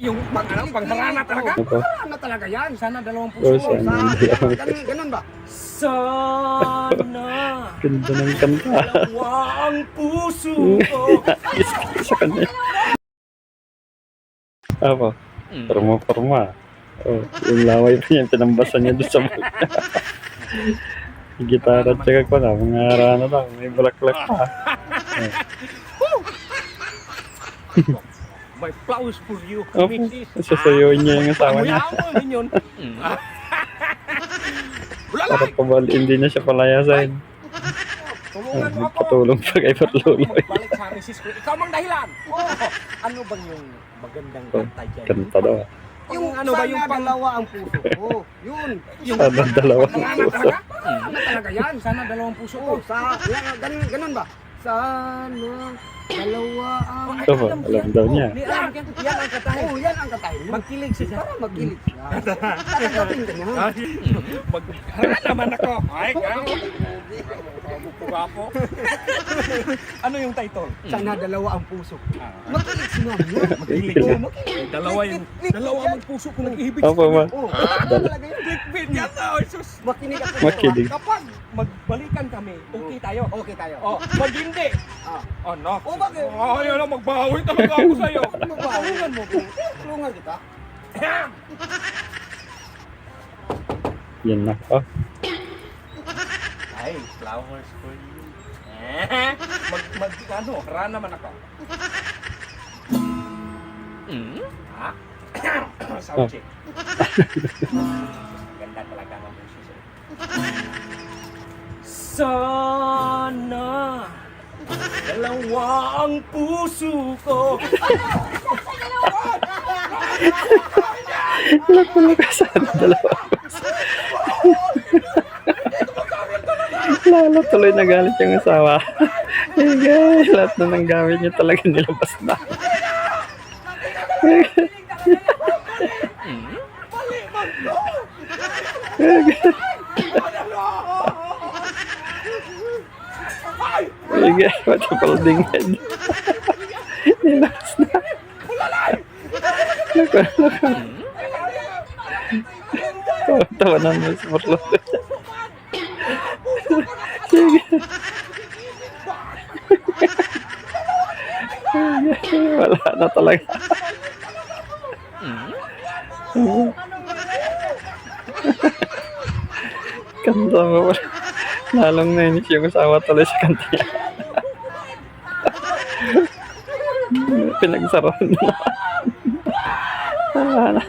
Yung pangharana talaga? Opo. Pangharana talaga yan. Sana dalawang Oo, puso. sana. Ganun ba? Sana Ganda ng kanta. dalawang puso ko. Sa kanya. Apo. Forma. Oh, yung laway pa niya, pinambasan niya doon sa book. Gitara at saka ko na, mga harana lang, may bulaklak pa. May flowers for you, Opo, Mrs. sasayaw niya yung asawa niya. Amoy yun. Para pabal, hindi na siya palayasin. Tulungan mo ako. Patulong pa kay Patluloy. Balik sa Mrs. ko. Ikaw mang dahilan. Ano bang yung magandang Oh, kanta dyan? kanta daw. Yung ano ba yung dalawa ang puso ko? Yun. Yung Sana dalawang pangharana puso. talaga? Pangharana talaga yan. Sana dalawang puso ko. Ganun ba? Sana dalawa ang... Opo, alam daw niya. Yan ang katahin. Oo, yan ang katahin. Magkilig siya. Para magkilig siya. Tatanggapin ka niya. Magharana naman ako. Ay, Pugapo. Ano yung title? Sana dalawa ang puso. Magkilig si ma'am. Magkilig. Oo, magkilig. Dalawa ang puso ko nag-ibig. Opo, ma. Oo, talaga yun. Clickbait yan na. Sus. Makinig ako. Makinig. Kapag magbalikan kami, okay tayo. Okay tayo. Oh, mag hindi. Ano? Oh, bakit? Ayaw na, magbawi talaga ako sa'yo. Magbawigan mo. Tulungan kita. Yan na. Oh, Ay, flowers for you. Ano, harana naman ako. Ha? Sound check. Ganda talaga ng boses. Sana dalawa ang puso ko. saan dalawa. Lalo tuloy nagalit yung asawa. Guys, lahat na ng gamit niya talaga nilabas na. Sige, matapal din yan. Nilabas na. Tawanan mo sa Marlon. Sige. Wala na talaga. Kanta mo. Lalong nainis yung asawa tuloy sa kanta niya. Pinagsaroon na. Wala na.